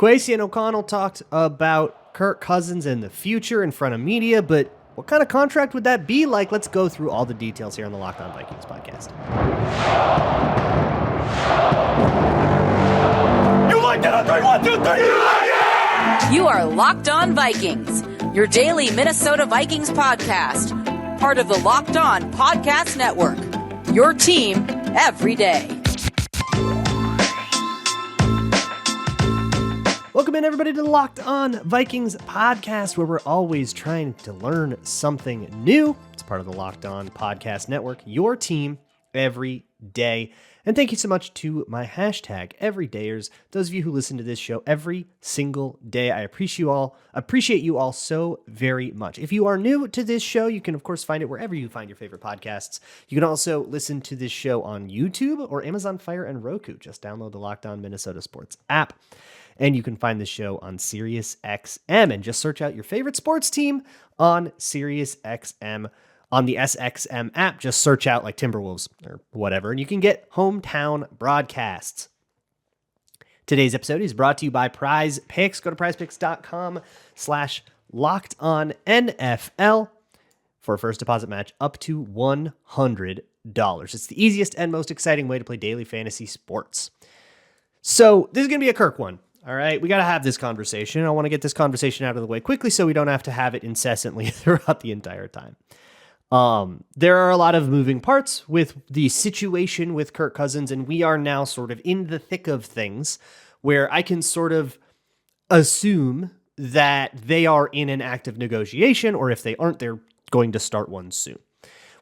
Kwesi and O'Connell talked about Kirk Cousins and the future in front of media, but what kind of contract would that be like? Let's go through all the details here on the Locked On Vikings podcast. You like that? 3, 1, 2, 3. You like it? You are Locked On Vikings, your daily Minnesota Vikings podcast, part of the Locked On Podcast Network, your team every day. Welcome in, everybody, to the Locked On Vikings podcast, where we're always trying to learn something new. It's part of the Locked On Podcast Network, your team every day. And thank you so much to my hashtag everydayers, those of you who listen to this show every single day. I appreciate you all so very much. If you are new to this show, you can, of course, find it wherever you find your favorite podcasts. You can also listen to this show on YouTube or Amazon Fire and Roku. Just download the Locked On Minnesota Sports app. And you can find the show on SiriusXM and just search out your favorite sports team on SiriusXM. On the SXM app, just search out like Timberwolves or whatever, and you can get hometown broadcasts. Today's episode is brought to you by PrizePicks. Go to PrizePicks.com/LockedOnNFL for a first deposit match up to $100. It's the easiest and most exciting way to play daily fantasy sports. So this is going to be a Kirk one. All right, we got to have this conversation. I want to get this conversation out of the way quickly so we don't have to have it incessantly throughout the entire time. There are a lot of moving parts with the situation with Kirk Cousins, and we are now sort of in the thick of things where I can sort of assume that they are in an active negotiation, or if they aren't, they're going to start one soon.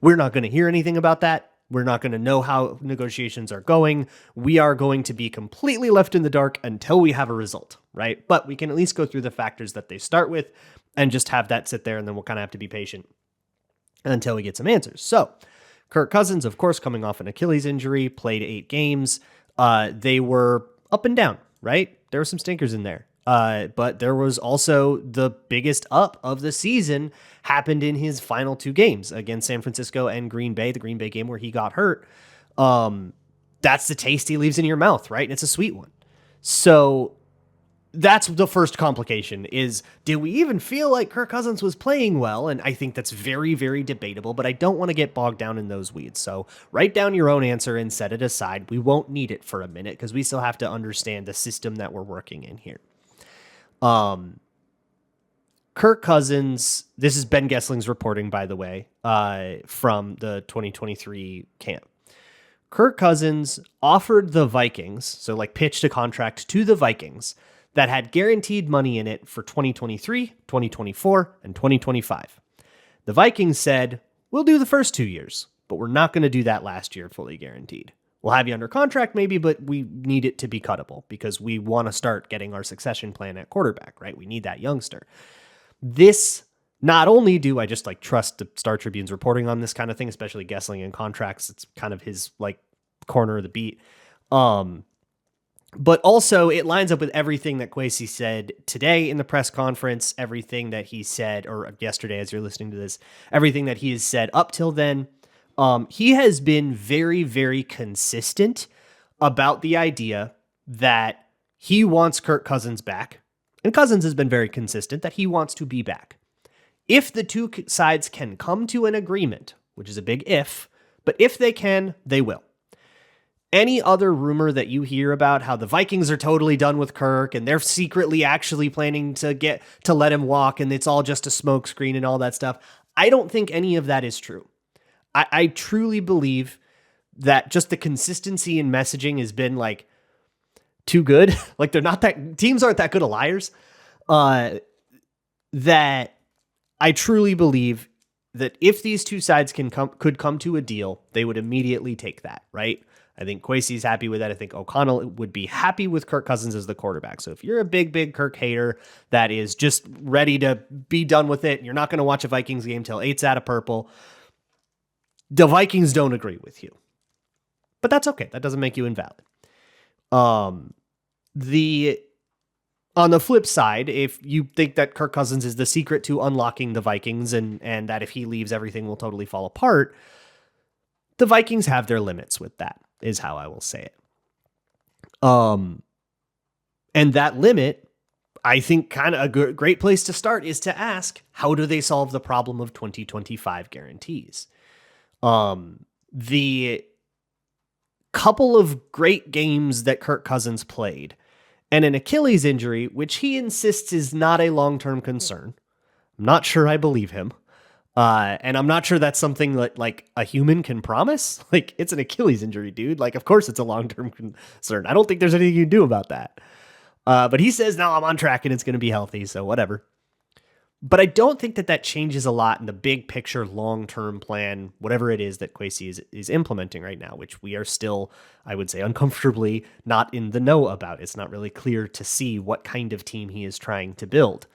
We're not going to hear anything about that. We're not going to know how negotiations are going. We are going to be completely left in the dark until we have a result, right? But we can at least go through the factors that they start with and just have that sit there, and then we'll kind of have to be patient until we get some answers. So, Kirk Cousins, of course, coming off an Achilles injury, played 8 games. They were up and down, right? There were some stinkers in there. But there was also the biggest up of the season happened in his final 2 games against San Francisco and Green Bay, the Green Bay game where he got hurt. That's the taste he leaves in your mouth, right? And it's a sweet one. So that's the first complication is, did we even feel like Kirk Cousins was playing well? And I think that's very, very debatable, but I don't want to get bogged down in those weeds. So write down your own answer and set it aside. We won't need it for a minute because we still have to understand the system that we're working in here. Kirk Cousins, this is Ben Gessling's reporting, by the way, from the 2023 camp. Kirk Cousins offered the Vikings, so like pitched a contract to the Vikings that had guaranteed money in it for 2023, 2024, and 2025. The Vikings said, we'll do the first 2 years, but we're not going to do that last year fully guaranteed. We'll have you under contract maybe, but we need it to be cuttable because we want to start getting our succession plan at quarterback, right? We need that youngster. This, not only do I just like trust the Star Tribune's reporting on this kind of thing, especially Gessling and contracts, it's kind of his like corner of the beat. But also it lines up with everything that Kwesi said today in the press conference, everything that he said, or yesterday as you're listening to this, everything that he has said up till then. He has been very, very consistent about the idea that he wants Kirk Cousins back. And Cousins has been very consistent that he wants to be back. If the two sides can come to an agreement, which is a big if, but if they can, they will. Any other rumor that you hear about how the Vikings are totally done with Kirk and they're secretly actually planning to let him walk and it's all just a smokescreen and all that stuff, I don't think any of that is true. I truly believe that just the consistency in messaging has been like too good. Like teams aren't that good of liars. That I truly believe that if these two sides could come to a deal, they would immediately take that, right? I think Kwesi's happy with that. I think O'Connell would be happy with Kirk Cousins as the quarterback. So if you're a big Kirk hater that is just ready to be done with it, and you're not going to watch a Vikings game till 8's out of purple, the Vikings don't agree with you. But that's okay. That doesn't make you invalid. On the flip side, if you think that Kirk Cousins is the secret to unlocking the Vikings and that if he leaves, everything will totally fall apart, the Vikings have their limits with that, is how I will say it. And that limit I think kind of a great place to start is to ask, how do they solve the problem of 2025 guarantees? The couple of great games that Kirk Cousins played and an Achilles injury, which he insists is not a long-term concern. I'm not sure I believe him. And I'm not sure that's something that like a human can promise. Like, it's an Achilles injury, dude. Like, of course it's a long-term concern. I don't think there's anything you can do about that. But he says, no, I'm on track and it's going to be healthy. So whatever. But I don't think that changes a lot in the big picture, long-term plan, whatever it is that Kwesi is implementing right now, which we are still, I would say, uncomfortably not in the know about. It's not really clear to see what kind of team he is trying to build,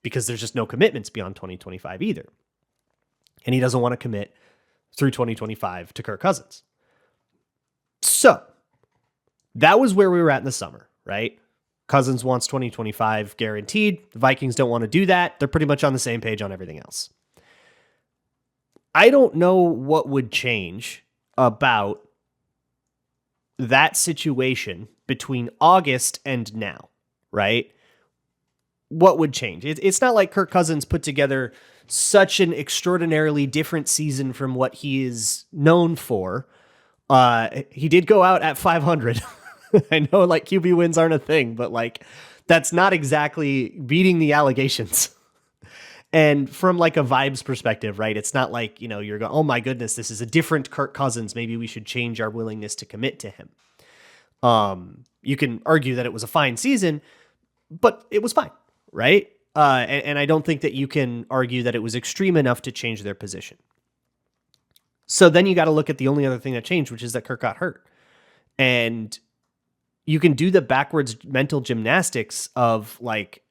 because there's just no commitments beyond 2025 either. And he doesn't want to commit through 2025 to Kirk Cousins. So that was where we were at in the summer, right? Cousins wants 2025 guaranteed. The Vikings don't want to do that. They're pretty much on the same page on everything else. I don't know what would change about that situation between August and now, right? What would change? It's not like Kirk Cousins put together such an extraordinarily different season from what he is known for. He did go out at 500. I know like QB wins aren't a thing, but like that's not exactly beating the allegations. And from like a vibes perspective, right? It's not like, you're going, oh my goodness, this is a different Kirk Cousins. Maybe we should change our willingness to commit to him. You can argue that it was a fine season, but it was fine, right? And I don't think that you can argue that it was extreme enough to change their position. So then you got to look at the only other thing that changed, which is that Kirk got hurt. And you can do the backwards mental gymnastics of like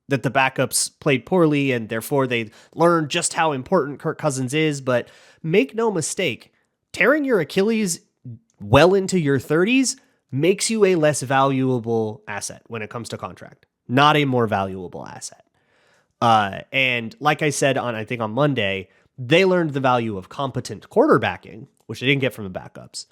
that the backups played poorly and therefore they learned just how important Kirk Cousins is. But make no mistake, tearing your Achilles well into your 30s makes you a less valuable asset when it comes to contract, not a more valuable asset. And like I said I think on Monday, they learned the value of competent quarterbacking, which they didn't get from the backups.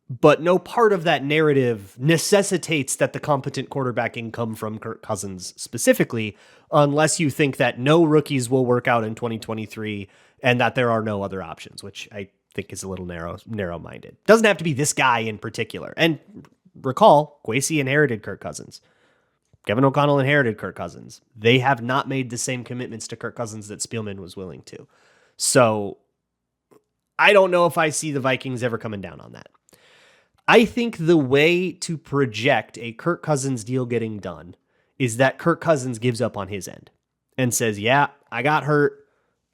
But no part of that narrative necessitates that the competent quarterbacking come from Kirk Cousins specifically, unless you think that no rookies will work out in 2023 and that there are no other options, which I think is a little narrow-minded. Doesn't have to be this guy in particular. And recall, Kwesi inherited Kirk Cousins. Kevin O'Connell inherited Kirk Cousins. They have not made the same commitments to Kirk Cousins that Spielman was willing to. So I don't know if I see the Vikings ever coming down on that. I think the way to project a Kirk Cousins deal getting done is that Kirk Cousins gives up on his end and says, yeah, I got hurt.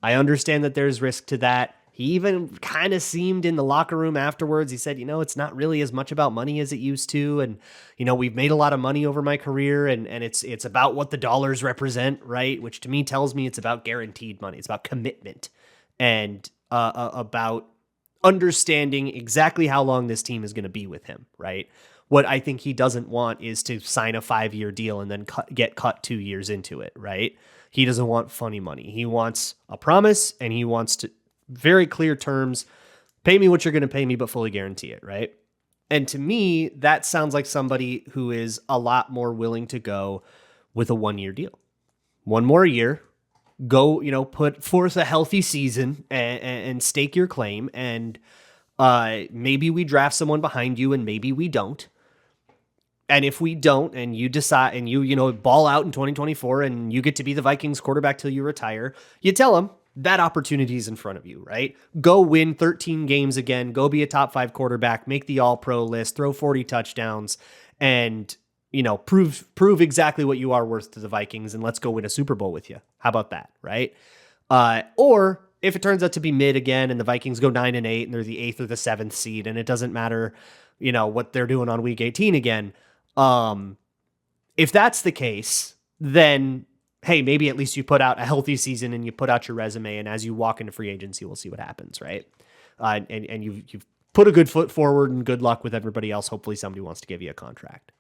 I understand that there's risk to that. He even kind of seemed in the locker room afterwards. He said, it's not really as much about money as it used to. And, we've made a lot of money over my career and it's about what the dollars represent, right? Which to me tells me it's about guaranteed money. It's about commitment and about understanding exactly how long this team is going to be with him, right? What I think he doesn't want is to sign a 5-year deal and then get cut 2 years into it, right? He doesn't want funny money. He wants a promise and he wants to very clear terms, pay me what you're going to pay me, but fully guarantee it, right? And to me, that sounds like somebody who is a lot more willing to go with a 1-year deal. One more year, go, put forth a healthy season and stake your claim. And maybe we draft someone behind you and maybe we don't. And if we don't, and you decide and you ball out in 2024 and you get to be the Vikings quarterback till you retire, you tell them that opportunity is in front of you, right? Go win 13 games again, go be a top 5 quarterback, make the all-pro list, throw 40 touchdowns and prove exactly what you are worth to the Vikings and let's go win a Super Bowl with you. How about that, right? Or if it turns out to be mid again and the Vikings go 9-8 and they're the 8th or the 7th seed and it doesn't matter, what they're doing on week 18 again. If that's the case, then hey, maybe at least you put out a healthy season and you put out your resume and as you walk into free agency, we'll see what happens, right? And you've put a good foot forward and good luck with everybody else. Hopefully somebody wants to give you a contract.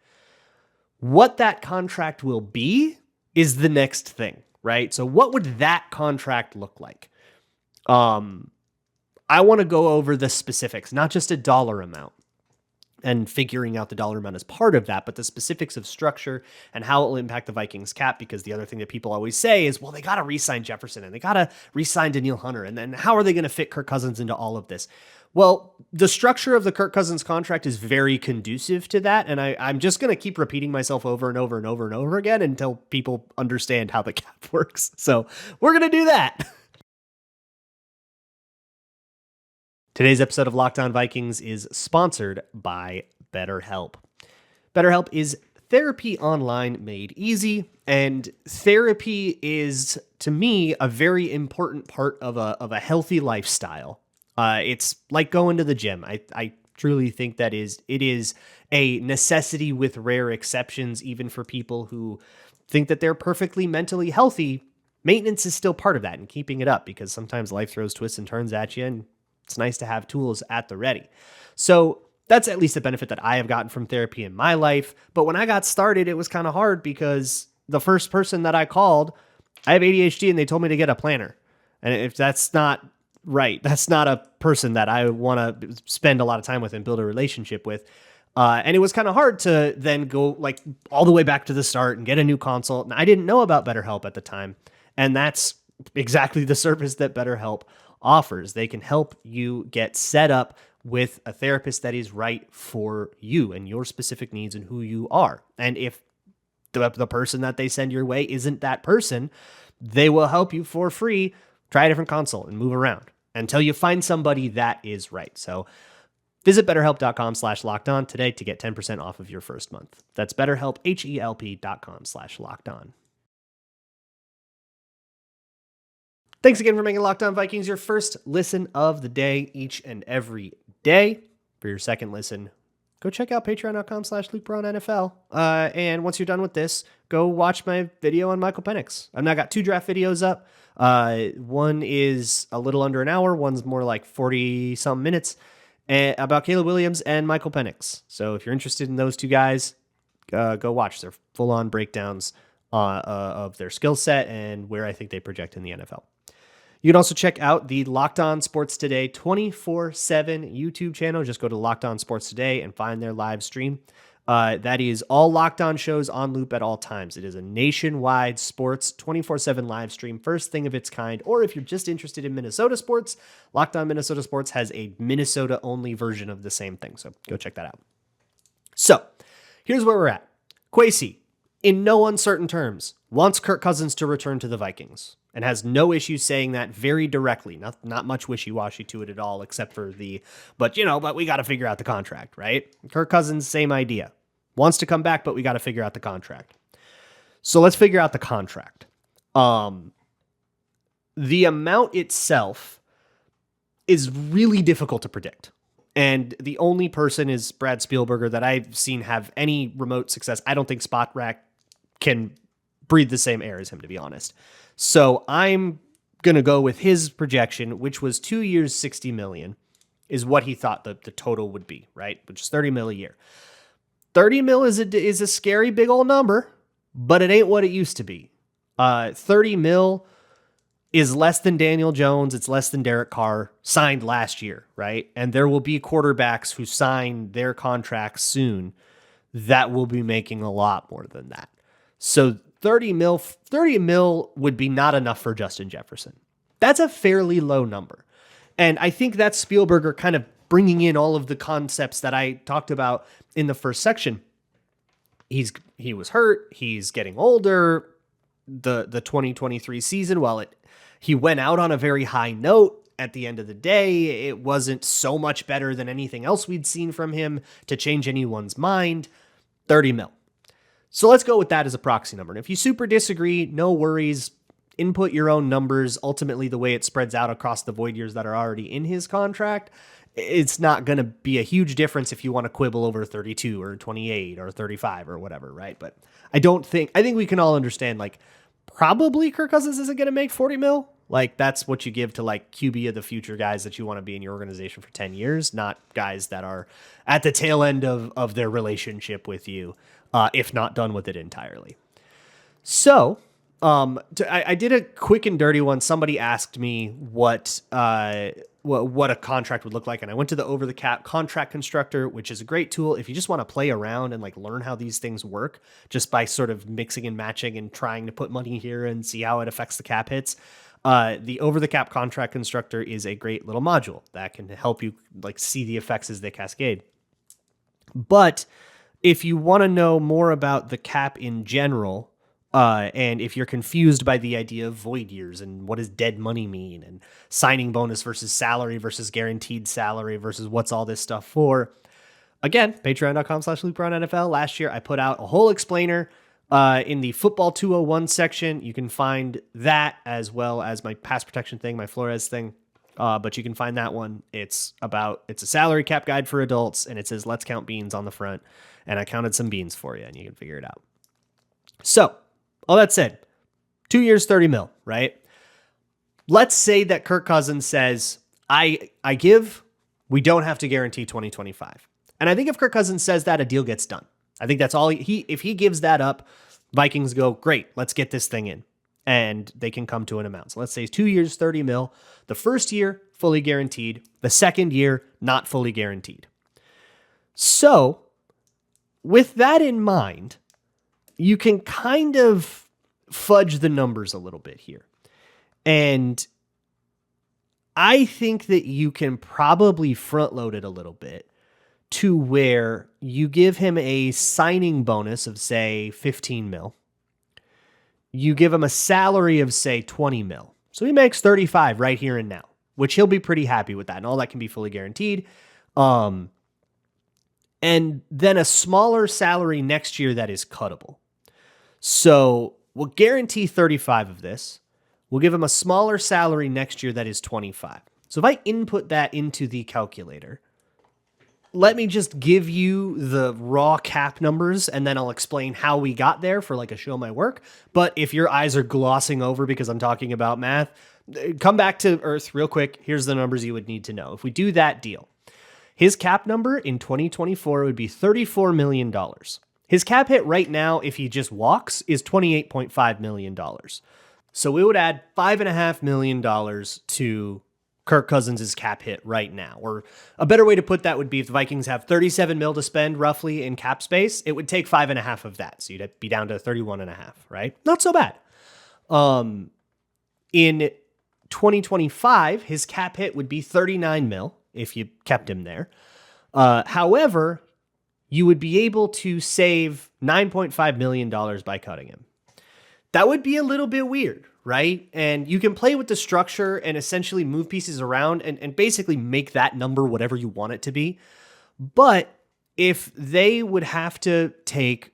What that contract will be is the next thing, right? So what would that contract look like? I want to go over the specifics, not just a dollar amount. and figuring out the dollar amount as part of that, but the specifics of structure and how it will impact the Vikings cap, because the other thing that people always say is, well, they got to re-sign Jefferson and they got to re-sign Danielle Hunter. And then how are they going to fit Kirk Cousins into all of this? Well, the structure of the Kirk Cousins contract is very conducive to that. And I'm just going to keep repeating myself over and over and over and over again until people understand how the cap works. So we're going to do that. Today's episode of Locked On Vikings is sponsored by BetterHelp. BetterHelp is therapy online made easy, and therapy is, to me, a very important part of a healthy lifestyle. It's like going to the gym. I truly think that it is a necessity with rare exceptions, even for people who think that they're perfectly mentally healthy. Maintenance is still part of that and keeping it up, because sometimes life throws twists and turns at you, and it's nice to have tools at the ready. So that's at least a benefit that I have gotten from therapy in my life. But when I got started, it was kind of hard because the first person that I called, I have ADHD and they told me to get a planner. And if that's not right, that's not a person that I want to spend a lot of time with and build a relationship with. And it was kind of hard to then go like all the way back to the start and get a new consult. And I didn't know about BetterHelp at the time. And that's exactly the service that BetterHelp offers. They can help you get set up with a therapist that is right for you and your specific needs and who you are. And if the person that they send your way isn't that person, they will help you for free. Try a different consult and move around until you find somebody that is right. So visit betterhelp.com/lockedon today to get 10% off of your first month. That's BetterHelp, HELP.com/lockedon. Thanks again for making Locked On Vikings your first listen of the day each and every day. For your second listen, go check out patreon.com/LukeBraunNFL. And once you're done with this, go watch my video on Michael Penix. I've now got 2 draft videos up. One is a little under an hour. One's more like 40-something minutes about Caleb Williams and Michael Penix. So if you're interested in those 2 guys, go watch. They're full-on breakdowns of their skill set and where I think they project in the NFL. You can also check out the Locked On Sports Today 24/7 YouTube channel. Just go to Locked On Sports Today and find their live stream. That is all Locked On shows on loop at all times. It is a nationwide sports 24/7 live stream, first thing of its kind. Or if you're just interested in Minnesota sports, Locked On Minnesota Sports has a Minnesota-only version of the same thing. So go check that out. So here's where we're at. Kwesi, in no uncertain terms, wants Kirk Cousins to return to the Vikings and has no issue saying that very directly. Not much wishy-washy to it at all, except for but we got to figure out the contract, right? Kirk Cousins, same idea. Wants to come back, but we got to figure out the contract. So let's figure out the contract. The amount itself is really difficult to predict. And the only person is Brad Spielberger that I've seen have any remote success. I don't think Spot Rack can breathe the same air as him, to be honest. So I'm going to go with his projection, which was 2 years, $60 million, is what he thought the total would be, right? Which is $30 million a year. $30 million is a scary big old number, but it ain't what it used to be. $30 million is less than Daniel Jones. It's less than Derek Carr signed last year, right? And there will be quarterbacks who sign their contracts soon that will be making a lot more than that. So $30 million would be not enough for Justin Jefferson. That's a fairly low number. And I think that's Spielberger kind of bringing in all of the concepts that I talked about in the first section. He was hurt. He's getting older. The 2023 season, while he went out on a very high note, at the end of the day, it wasn't so much better than anything else we'd seen from him to change anyone's mind. $30 million. So let's go with that as a proxy number. And if you super disagree, no worries. Input your own numbers. Ultimately, the way it spreads out across the void years that are already in his contract, it's not going to be a huge difference if you want to quibble over 32 or 28 or 35 or whatever, right? But I think we can all understand, like, probably Kirk Cousins isn't going to make $40 million. Like, that's what you give to, like, QB of the future guys that you want to be in your organization for 10 years, not guys that are at the tail end of their relationship with you, if not done with it entirely. So I did a quick and dirty one. Somebody asked me what what a contract would look like. And I went to the Over the Cap contract constructor, which is a great tool if you just want to play around and like learn how these things work just by sort of mixing and matching and trying to put money here and see how it affects the cap hits. The Over the Cap contract constructor is a great little module that can help you like see the effects as they cascade. But if you want to know more about the cap in general, and if you're confused by the idea of void years and what does dead money mean and signing bonus versus salary versus guaranteed salary versus what's all this stuff for, again, patreon.com/LukeBrownNFL. Last year, I put out a whole explainer in the Football 201 section. You can find that as well as my pass protection thing, my Flores thing. But you can find that one. It's a salary cap guide for adults, and it says, let's count beans on the front. And I counted some beans for you, and you can figure it out. So, all that said, 2 years, 30 mil, right? Let's say that Kirk Cousins says, I give, we don't have to guarantee 2025. And I think if Kirk Cousins says that, a deal gets done. I think that's all if he gives that up, Vikings go, great, let's get this thing in. And they can come to an amount. So let's say 2 years, 30 mil. The first year, fully guaranteed. The second year, not fully guaranteed. So with that in mind, you can kind of fudge the numbers a little bit here. And I think that you can probably front load it a little bit to where you give him a signing bonus of, say, 15 mil. You give him a salary of, say, 20 mil. So he makes 35 right here and now, which he'll be pretty happy with that. And all that can be fully guaranteed. And then a smaller salary next year that is cuttable. So we'll guarantee 35 of this. We'll give him a smaller salary next year that is 25. So if I input that into the calculator, let me just give you the raw cap numbers, and then I'll explain how we got there for like a show my work. But if your eyes are glossing over because I'm talking about math, come back to earth real quick. Here's the numbers you would need to know. If we do that deal, his cap number in 2024 would be $34 million. His cap hit right now, if he just walks, is $28.5 million. So it would add $5.5 million to Kirk Cousins' cap hit right now. Or a better way to put that would be if the Vikings have 37 mil to spend roughly in cap space, it would take 5.5 of that. So you'd be down to 31.5, right? Not so bad. In 2025, his cap hit would be 39 mil if you kept him there. However, you would be able to save $9.5 million by cutting him. That would be a little bit weird, right? And you can play with the structure and essentially move pieces around and basically make that number whatever you want it to be. But if they would have to take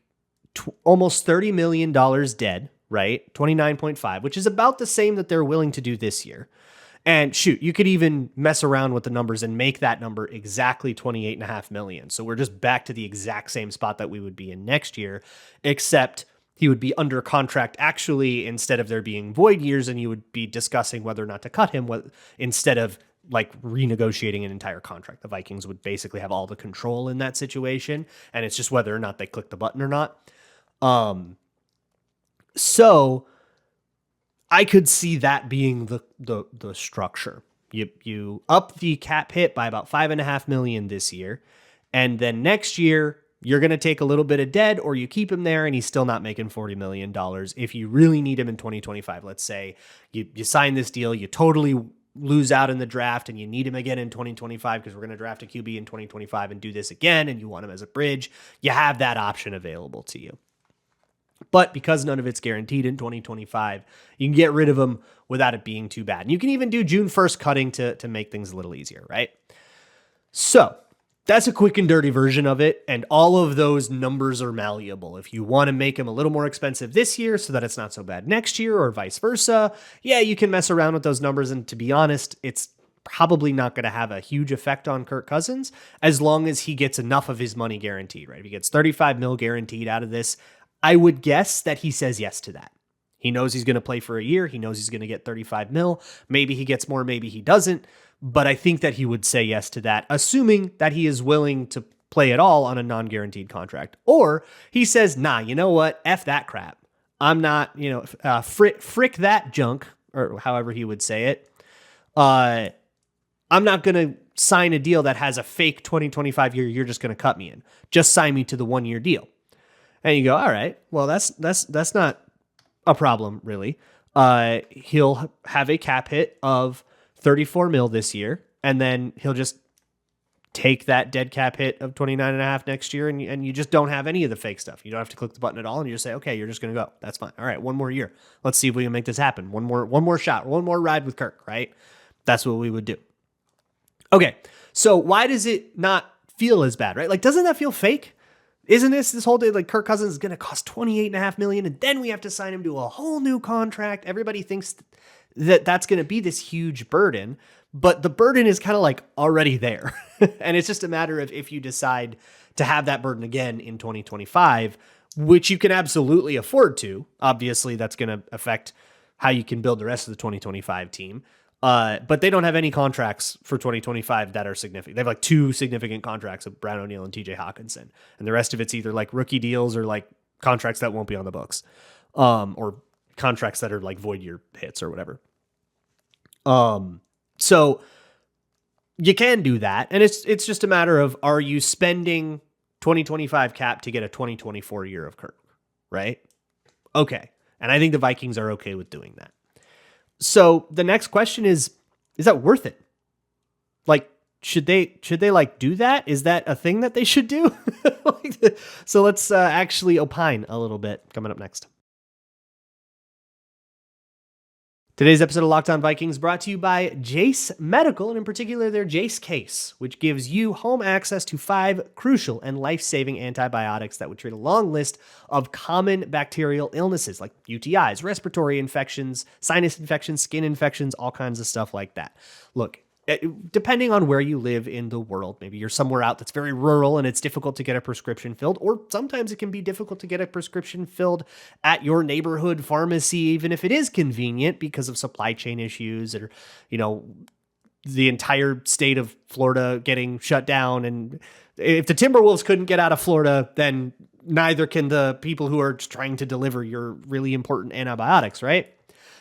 almost $30 million dead, right? 29.5, which is about the same that they're willing to do this year. And shoot, you could even mess around with the numbers and make that number exactly $28.5 million. So we're just back to the exact same spot that we would be in next year, except he would be under contract actually instead of there being void years, and you would be discussing whether or not to cut him instead of like renegotiating an entire contract. The Vikings would basically have all the control in that situation, and it's just whether or not they click the button or not. So I could see that being the structure. You up the cap hit by about $5.5 million this year, and then next year you're going to take a little bit of dead, or you keep him there and he's still not making $40 million. If you really need him in 2025, let's say you sign this deal, you totally lose out in the draft and you need him again in 2025 because we're going to draft a QB in 2025 and do this again, and you want him as a bridge, you have that option available to you. But because none of it's guaranteed in 2025, you can get rid of them without it being too bad. And you can even do June 1st cutting to make things a little easier, right? So that's a quick and dirty version of it. And all of those numbers are malleable. If you want to make them a little more expensive this year so that it's not so bad next year, or vice versa, yeah, you can mess around with those numbers. And to be honest, it's probably not going to have a huge effect on Kirk Cousins as long as he gets enough of his money guaranteed, right? If he gets 35 mil guaranteed out of this, I would guess that he says yes to that. He knows he's going to play for a year. He knows he's going to get 35 mil. Maybe he gets more, maybe he doesn't. But I think that he would say yes to that, assuming that he is willing to play at all on a non-guaranteed contract. Or he says, nah, you know what? F that crap. I'm not, frick that junk, or however he would say it. I'm I'm not going to sign a deal that has a fake 2025 year you're just going to cut me in. Just sign me to the 1 year deal. And you go, all right, well, that's not a problem, really. He'll have a cap hit of 34 mil this year, and then he'll just take that dead cap hit of 29.5 next year, and you just don't have any of the fake stuff. You don't have to click the button at all, and you just say, okay, you're just going to go. That's fine. All right, 1 more year. Let's see if we can make this happen. One more shot, one more ride with Kirk, right? That's what we would do. Okay, so why does it not feel as bad, right? Like, doesn't that feel fake? Isn't this whole day, like, Kirk Cousins is going to cost $28.5 million, and then we have to sign him to a whole new contract? Everybody thinks that that's going to be this huge burden, but the burden is kind of like already there. And it's just a matter of if you decide to have that burden again in 2025, which you can absolutely afford to. Obviously, that's going to affect how you can build the rest of the 2025 team. But they don't have any contracts for 2025 that are significant. They have like 2 significant contracts of Brian O'Neill and TJ Hawkinson. And the rest of it's either like rookie deals or like contracts that won't be on the books. Or contracts that are like void year hits or whatever. So you can do that. And it's just a matter of, are you spending 2025 cap to get a 2024 year of Kirk, right? Okay. And I think the Vikings are okay with doing that. So the next question is that worth it? Like, should they like do that? Is that a thing that they should do? So let's actually opine a little bit coming up next. Today's episode of Locked On Vikings brought to you by Jase Medical, and in particular their Jase case, which gives you home access to 5 crucial and life-saving antibiotics that would treat a long list of common bacterial illnesses like UTIs, respiratory infections, sinus infections, skin infections, all kinds of stuff like that. Look, depending on where you live in the world, maybe you're somewhere out that's very rural and it's difficult to get a prescription filled, or sometimes it can be difficult to get a prescription filled at your neighborhood pharmacy, even if it is convenient because of supply chain issues or, the entire state of Florida getting shut down. And if the Timberwolves couldn't get out of Florida, then neither can the people who are trying to deliver your really important antibiotics, right?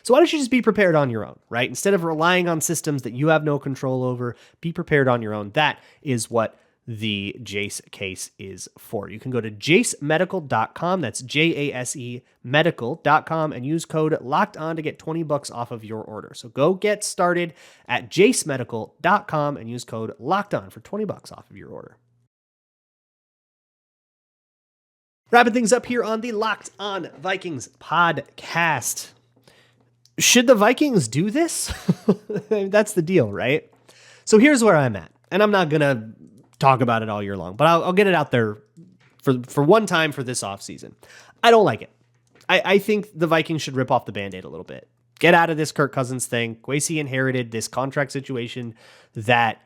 So why don't you just be prepared on your own, right? Instead of relying on systems that you have no control over, be prepared on your own. That is what the Jase case is for. You can go to jasemedical.com. That's JASE medical.com and use code LOCKEDON to get $20 off of your order. So go get started at jasemedical.com and use code LOCKEDON for $20 off of your order. Wrapping things up here on the Locked On Vikings podcast. Should the Vikings do this? That's the deal, right? So here's where I'm at. And I'm not going to talk about it all year long, but I'll get it out there for one time for this offseason. I don't like it. I think the Vikings should rip off the Band-Aid a little bit. Get out of this Kirk Cousins thing. Kwesi inherited this contract situation that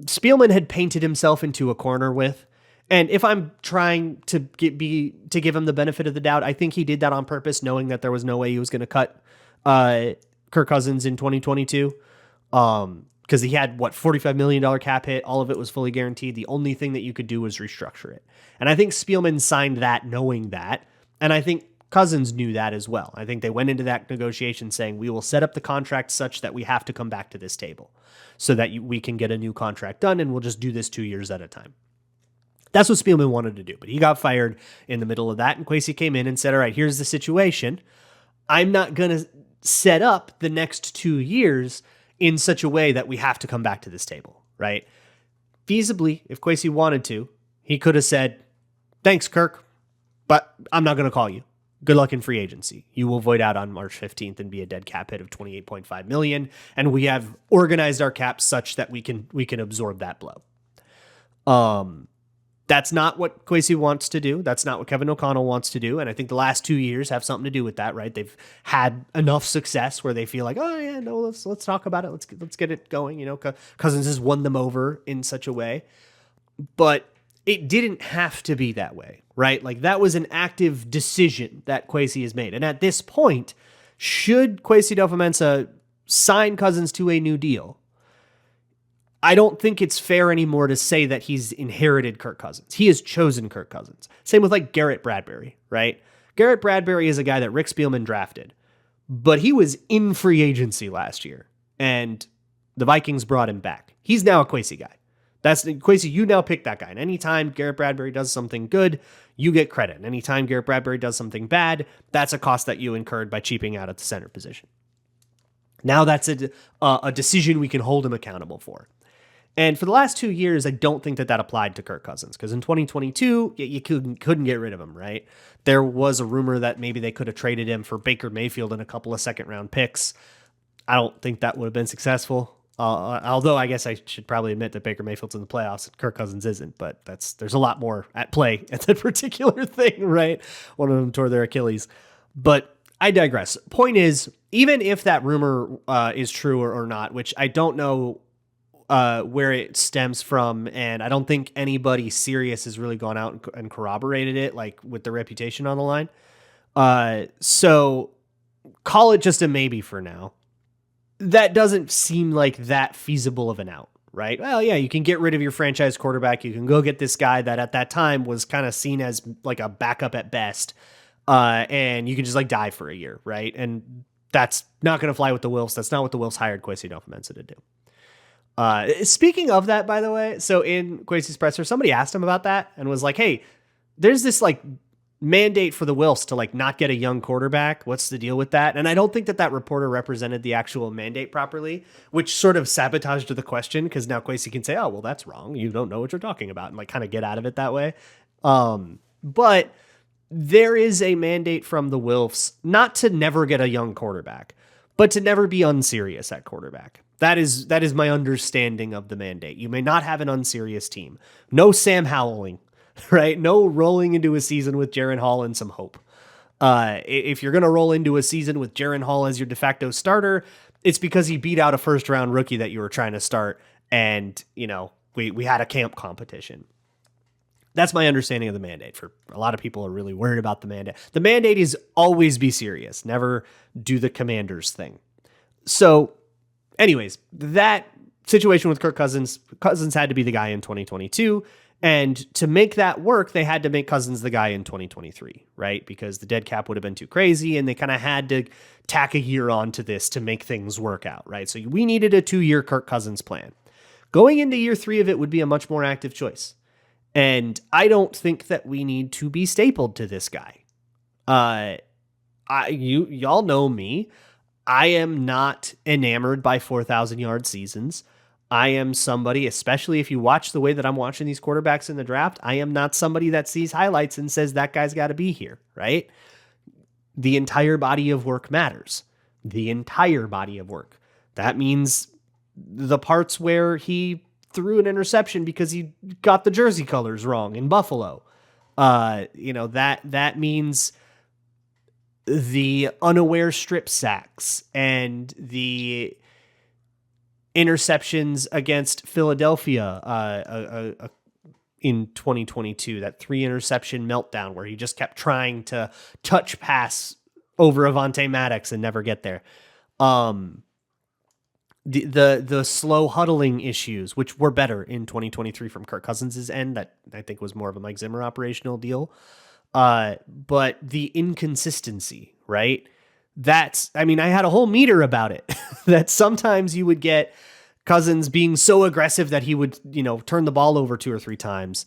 Spielman had painted himself into a corner with. And if I'm trying to give him the benefit of the doubt, I think he did that on purpose, knowing that there was no way he was going to cut Kirk Cousins in 2022. Because he had, $45 million cap hit. All of it was fully guaranteed. The only thing that you could do was restructure it. And I think Spielman signed that knowing that. And I think Cousins knew that as well. I think they went into that negotiation saying, we will set up the contract such that we have to come back to this table so that we can get a new contract done, and we'll just do this 2 years at a time. That's what Spielman wanted to do, but he got fired in the middle of that, and Kwesi came in and said, all right, here's the situation. I'm not going to set up the next 2 years in such a way that we have to come back to this table, right? Feasibly, if Kwesi wanted to, he could have said, thanks, Kirk, but I'm not going to call you. Good luck in free agency. You will void out on March 15th and be a dead cap hit of $28.5 million, and we have organized our cap such that we can absorb that blow. That's not what Kwesi wants to do. That's not what Kevin O'Connell wants to do. And I think the last 2 years have something to do with that, right? They've had enough success where they feel like, oh yeah, no, let's talk about it. Let's get it going. Cousins has won them over in such a way, but it didn't have to be that way, right? Like, that was an active decision that Kwesi has made. And at this point, should Kwesi Adofo-Mensah sign Cousins to a new deal, I don't think it's fair anymore to say that he's inherited Kirk Cousins. He has chosen Kirk Cousins. Same with like Garrett Bradbury, right? Garrett Bradbury is a guy that Rick Spielman drafted, but he was in free agency last year. And The Vikings brought him back. He's now a Kwesi guy. That's Kwesi, you now pick that guy. And anytime Garrett Bradbury does something good, you get credit. And anytime Garrett Bradbury does something bad, that's a cost that you incurred by cheaping out at the center position. Now that's a decision we can hold him accountable for. And for the last 2 years, I don't think that applied to Kirk Cousins, because in 2022, you couldn't get rid of him, right? There was a rumor that maybe they could have traded him for Baker Mayfield and a couple of second-round picks. I don't think that would have been successful. Although I guess I should probably admit that Baker Mayfield's in the playoffs and Kirk Cousins isn't, but there's a lot more at play at that particular thing, right? One of them tore their Achilles. But I digress. Point is, even if that rumor is true or not, which I don't know where it stems from, and I don't think anybody serious has really gone out and corroborated it, like with the reputation on the line. So call it just a maybe for now. That doesn't seem like that feasible of an out, right? Well, yeah, you can get rid of your franchise quarterback. You can go get this guy that at that time was kind of seen as like a backup at best. And you can just like die for a year, right? And that's not going to fly with the Wilfs. That's not what the Wilfs hired Kwesi Adofo-Mensah to do. Speaking of that, by the way, so in Kwesi's presser, somebody asked him about that and was like, hey, there's this like mandate for the Wilfs to like not get a young quarterback. What's the deal with that? And I don't think that reporter represented the actual mandate properly, which sort of sabotaged the question, because now Kwesi can say, oh, well, that's wrong. You don't know what you're talking about, and like kind of get out of it that way. But there is a mandate from the Wilfs not to never get a young quarterback, but to never be unserious at quarterback. That is my understanding of the mandate. You may not have an unserious team. No Sam Howelling, right? No rolling into a season with Jaren Hall and some hope. If you're going to roll into a season with Jaren Hall as your de facto starter, it's because he beat out a first-round rookie that you were trying to start, and we had a camp competition. That's my understanding of the mandate. For a lot of people are really worried about the mandate. The mandate is always be serious, never do the Commanders thing. So anyways, that situation with Kirk Cousins had to be the guy in 2022. And to make that work, they had to make Cousins the guy in 2023, right? Because the dead cap would have been too crazy, and they kind of had to tack a year onto this to make things work out, right? So we needed a 2-year Kirk Cousins plan. Going into year 3 of it would be a much more active choice. And I don't think that we need to be stapled to this guy. Y'all know me. I am not enamored by 4,000-yard seasons. I am somebody, especially if you watch the way that I'm watching these quarterbacks in the draft, I am not somebody that sees highlights and says that guy's got to be here, right? The entire body of work matters. The entire body of work. That means the parts where he threw an interception because he got the jersey colors wrong in Buffalo. That means the unaware strip sacks and the interceptions against Philadelphia in 2022, that 3 interception meltdown where he just kept trying to touch pass over Avonte Maddox and never get there. The slow huddling issues, which were better in 2023 from Kirk Cousins' end, that I think was more of a Mike Zimmer operational deal. But the inconsistency, right? I had a whole meter about it, that sometimes you would get Cousins being so aggressive that he would, turn the ball over 2 or 3 times.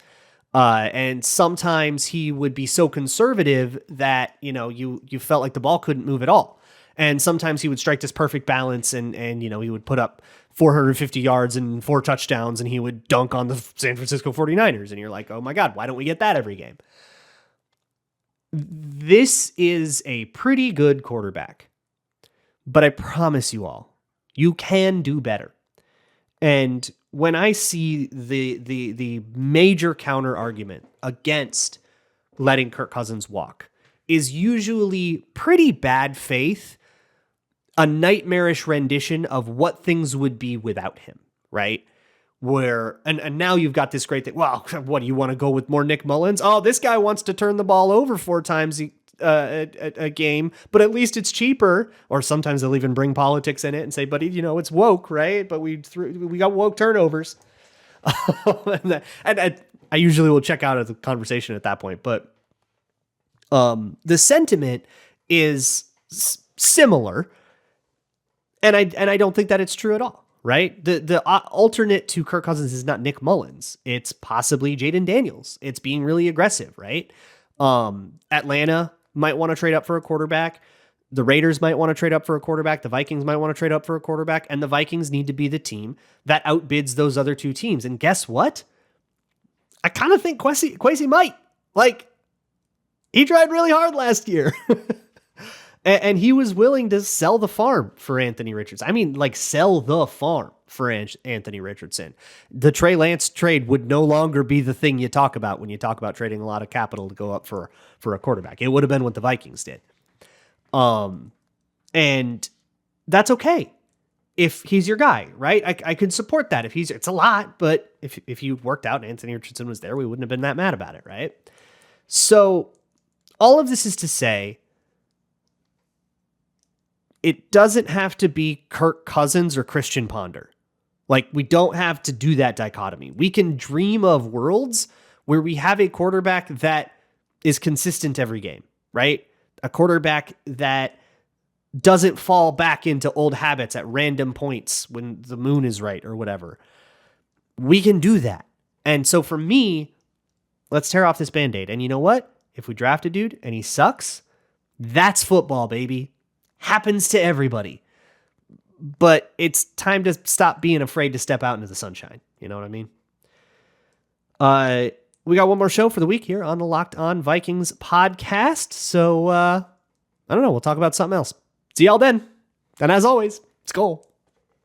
And sometimes he would be so conservative that, you felt like the ball couldn't move at all. And sometimes he would strike this perfect balance and he would put up 450 yards and 4 touchdowns and he would dunk on the San Francisco 49ers. And you're like, oh my God, why don't we get that every game? This is a pretty good quarterback, but I promise you all, you can do better. And when I see the major counter argument against letting Kirk Cousins walk is usually pretty bad faith, a nightmarish rendition of what things would be without him, right? Where, and now you've got this great thing. Well, what do you want to go with more Nick Mullins? Oh, this guy wants to turn the ball over 4 times a game, but at least it's cheaper. Or sometimes they'll even bring politics in it and say, but it's woke, right? But we got woke turnovers. and I usually will check out of the conversation at that point. But the sentiment is similar. And I don't think that it's true at all. right? The alternate to Kirk Cousins is not Nick Mullins. It's possibly Jaden Daniels. It's being really aggressive, right? Atlanta might want to trade up for a quarterback. The Raiders might want to trade up for a quarterback. The Vikings might want to trade up for a quarterback. And the Vikings need to be the team that outbids those other two teams. And guess what? I kind of think Kwesi might. Like, he tried really hard last year. And he was willing to sell the farm for Anthony Richardson. I mean, like, sell the farm for Anthony Richardson. The Trey Lance trade would no longer be the thing you talk about when you talk about trading a lot of capital to go up for a quarterback. It would have been what the Vikings did. And that's okay if he's your guy, right? I could support that if it's a lot, but if you worked out and Anthony Richardson was there, we wouldn't have been that mad about it, right? So all of this is to say, it doesn't have to be Kirk Cousins or Christian Ponder. Like, we don't have to do that dichotomy. We can dream of worlds where we have a quarterback that is consistent every game, right? A quarterback that doesn't fall back into old habits at random points when the moon is right or whatever. We can do that. And so for me, let's tear off this Band-Aid. And you know what? If we draft a dude and he sucks, that's football, baby. Happens to everybody. But it's time to stop being afraid to step out into the sunshine. You know what I mean? We got one more show for the week here on the Locked On Vikings podcast. So, I don't know. We'll talk about something else. See y'all then. And as always, let's go.